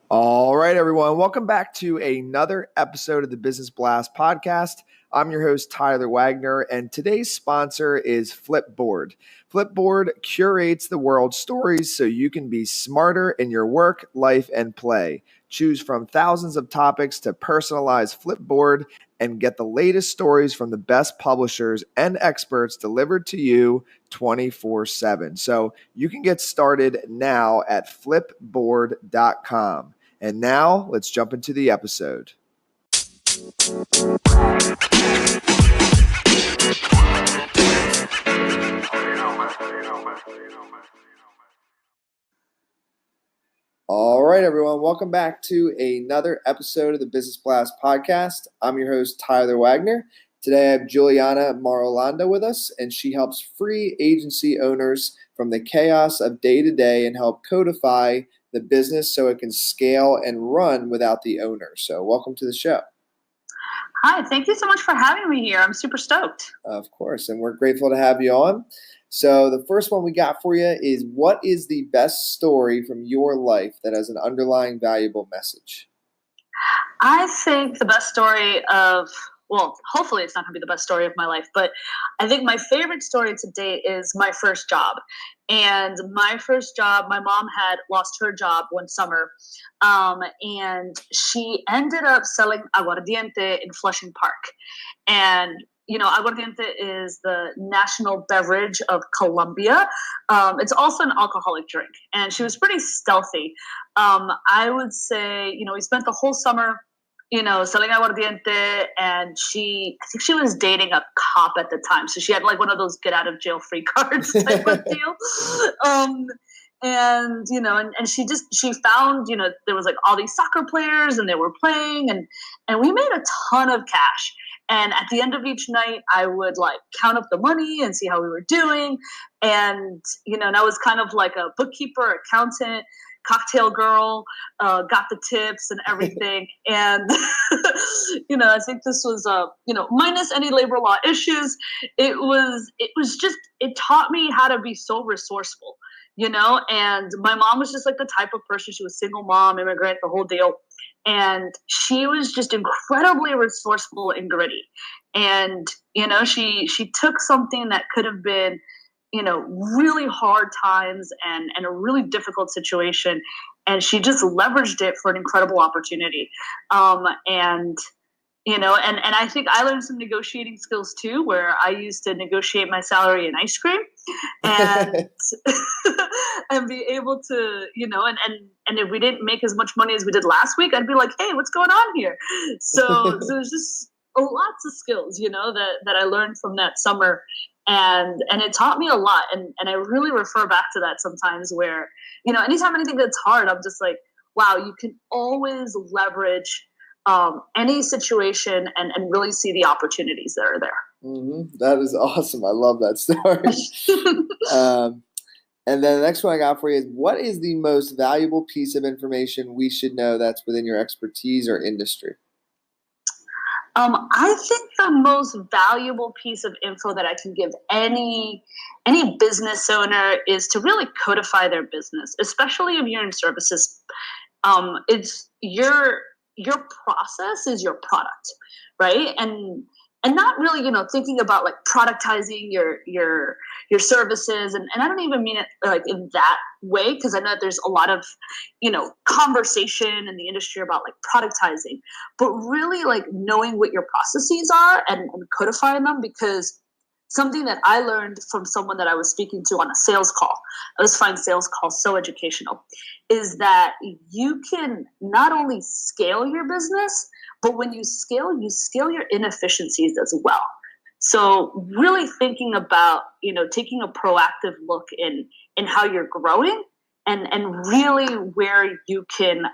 All right, everyone. Welcome back to another episode of the Business Blast podcast. I'm your host, Tyler Wagner, and today's sponsor is Flipboard. Flipboard curates the world's stories so you can be smarter in your work, life, and play. Choose from thousands of topics to personalize Flipboard and get the latest stories from the best publishers and experts delivered to you 24/7. So you can get started now at flipboard.com. And now let's jump into the episode. All right, everyone. Welcome back to another episode of the Business Blast podcast. I'm your host, Tyler Wagner. Today I have Juliana Marulanda with us, and she helps free agency owners from the chaos of day-to-day and help codify the business so it can scale and run without the owner. So welcome to the show. Hi, thank you so much for having me here. I'm super stoked. Of course, and we're grateful to have you on. So the first one we got for you is, what is the best story from your life that has an underlying valuable message? I think the best story of, well, hopefully it's not going to be the best story of my life, but I think my favorite story to date is my first job. And my first job, my mom had lost her job one summer, and she ended up selling aguardiente in Flushing Park. And aguardiente is the national beverage of Colombia. It's also an alcoholic drink, and she was pretty stealthy. I would say, we spent the whole summer, selling aguardiente, and I think she was dating a cop at the time. So she had like one of those get out of jail free cards type of deal. And she found, there was like all these soccer players and they were playing, and we made a ton of cash. And at the end of each night, I would like count up the money and see how we were doing. And, and I was kind of like a bookkeeper, accountant, cocktail girl, got the tips and everything. And, I think this was, minus any labor law issues. It taught me how to be so resourceful, and my mom was just like the type of person, she was single mom, immigrant, the whole deal. And she was just incredibly resourceful and gritty. And, she took something that could have been, really hard times and a really difficult situation, and she just leveraged it for an incredible opportunity. And I think I learned some negotiating skills too, where I used to negotiate my salary in ice cream and and be able to, and if we didn't make as much money as we did last week, I'd be like, hey, what's going on here? So there's just lots of skills, that I learned from that summer. And it taught me a lot. And I really refer back to that sometimes where, anytime anything gets hard, I'm just like, wow, you can always leverage any situation and really see the opportunities that are there. Mm-hmm. That is awesome. I love that story. And then the next one I got for you is, what is the most valuable piece of information we should know that's within your expertise or industry? I think the most valuable piece of info that I can give any business owner is to really codify their business, especially if you're in services. It's your process is your product, right? And not really, thinking about like productizing your services. And I don't even mean it like in that way, because I know that there's a lot of, conversation in the industry about like productizing, but really like knowing what your processes are and codifying them. Because something that I learned from someone that I was speaking to on a sales call, I always find sales calls so educational, is that you can not only scale your business, but when you scale your inefficiencies as well. So really thinking about, taking a proactive look in how you're growing and really where you can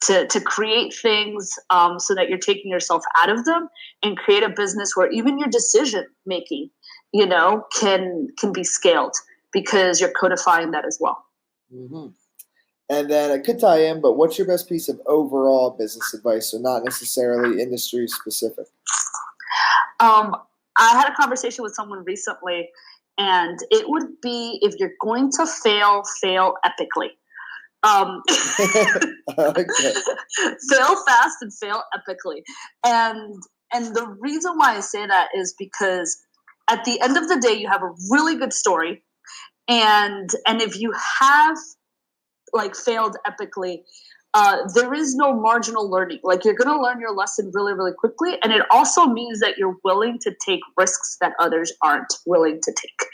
to create things so that you're taking yourself out of them and create a business where even your decision making, can be scaled because you're codifying that as well. Mm-hmm. And then it could tie in, but what's your best piece of overall business advice? So not necessarily industry specific. I had a conversation with someone recently, and it would be, if you're going to fail epically. Okay. Fail fast and fail epically. And the reason why I say that is because at the end of the day, you have a really good story. And if you have like failed epically, there is no marginal learning. Like, you're going to learn your lesson really, really quickly. And it also means that you're willing to take risks that others aren't willing to take.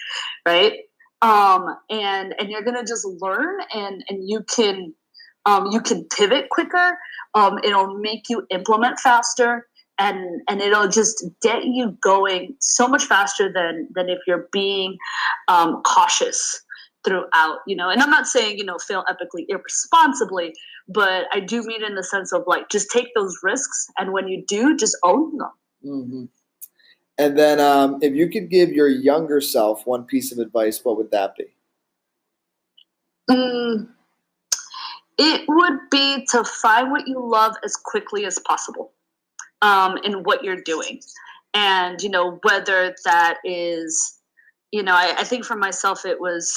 Right. And you're going to just learn, and you can pivot quicker. It'll make you implement faster, and it'll just get you going so much faster than if you're being cautious throughout, and I'm not saying, fail epically irresponsibly, but I do mean in the sense of like, just take those risks, and when you do, just own them. Mm-hmm. And then if you could give your younger self one piece of advice, what would that be? It would be to find what you love as quickly as possible in what you're doing. And, whether that is, I think for myself, it was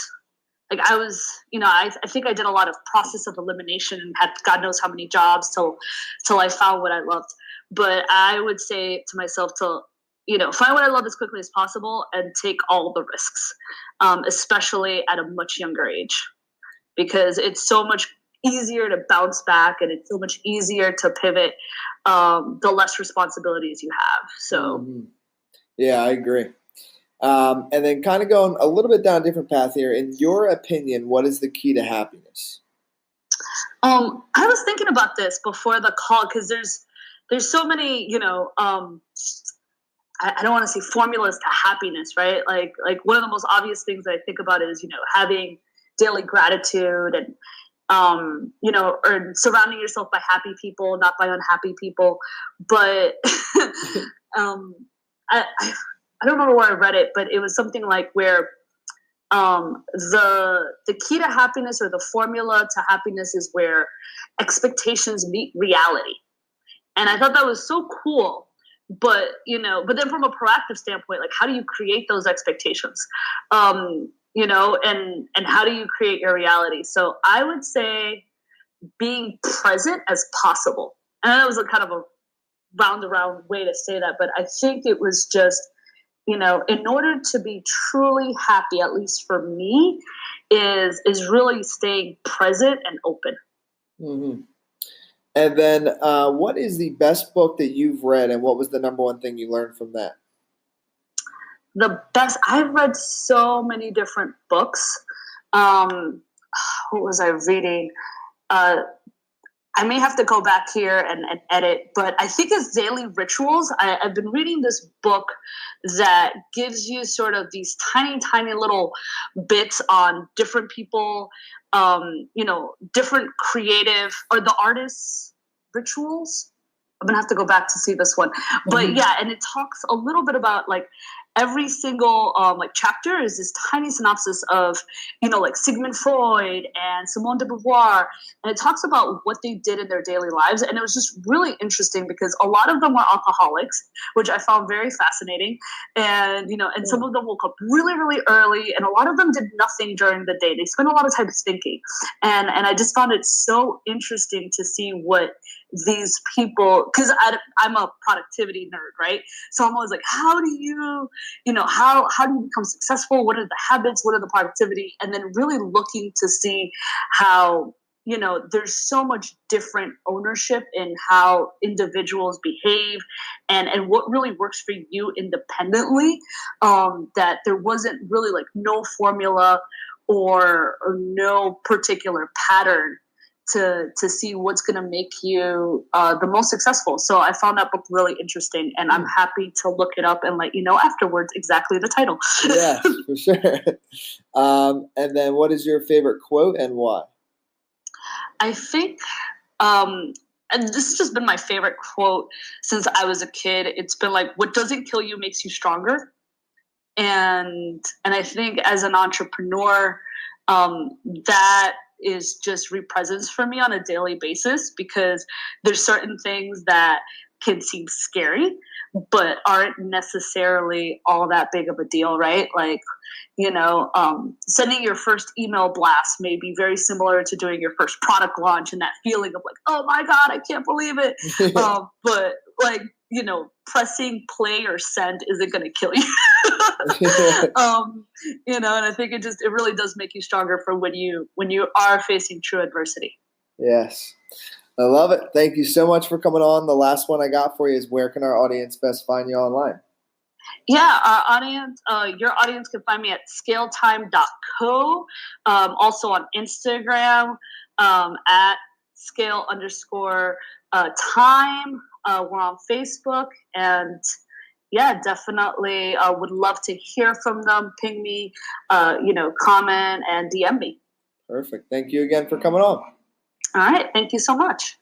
like I was, I think I did a lot of process of elimination and had God knows how many jobs till I found what I loved. But I would say to myself to, find what I love as quickly as possible and take all the risks, especially at a much younger age, because it's so much easier to bounce back, and it's so much easier to pivot the less responsibilities you have. So, yeah, I agree. And then kind of going a little bit down a different path here. In your opinion, what is the key to happiness? I was thinking about this before the call, because there's so many, I don't want to say formulas to happiness, right? Like one of the most obvious things that I think about is, having daily gratitude, and or surrounding yourself by happy people, not by unhappy people. But I don't remember where I read it, but it was something like where the key to happiness, or the formula to happiness, is where expectations meet reality. And I thought that was so cool. But then from a proactive standpoint, like, how do you create those expectations? And how do you create your reality? So I would say being present as possible. And that was a kind of a roundabout way to say that, but I think it was just, in order to be truly happy, at least for me, is really staying present and open. Mm-hmm. And then what is the best book that you've read, and what was the number one thing you learned from that? The best, I've read so many different books. What was I reading? I may have to go back here and edit, but I think it's Daily Rituals. I've been reading this book that gives you sort of these tiny, tiny little bits on different people, different creative, or the artists' rituals. I'm going to have to go back to see this one. But yeah, and it talks a little bit about like every single like chapter is this tiny synopsis of, like Sigmund Freud and Simone de Beauvoir. And it talks about what they did in their daily lives. And it was just really interesting because a lot of them were alcoholics, which I found very fascinating. And, and some of them woke up really, really early. And a lot of them did nothing during the day. They spent a lot of time thinking. And I just found it so interesting to see what these people, because I'm a productivity nerd, right? So I'm always like, how do you become successful? What are the habits? What are the productivity? And then really looking to see how, there's so much different ownership in how individuals behave, and what really works for you independently, that there wasn't really like no formula or no particular pattern to see what's going to make you the most successful. So I found that book really interesting, and I'm happy to look it up and let you know afterwards exactly the title. Yeah, for sure. And then what is your favorite quote and why? I think, and this has just been my favorite quote since I was a kid. It's been like, what doesn't kill you makes you stronger. And I think as an entrepreneur, that is just represents for me on a daily basis, because there's certain things that can seem scary but aren't necessarily all that big of a deal, right? Like Sending your first email blast may be very similar to doing your first product launch, and that feeling of like, oh my God, I can't believe it. But like, pressing play or send isn't going to kill you. And I think it really does make you stronger for when you are facing true adversity. Yes. I love it. Thank you so much for coming on. The last one I got for you is, where can our audience best find you online? Yeah, your audience can find me at scaletime.co. Also on Instagram, at scale_time. We're on Facebook, and yeah, definitely would love to hear from them. Ping me, comment and DM me. Perfect. Thank you again for coming on. All right. Thank you so much.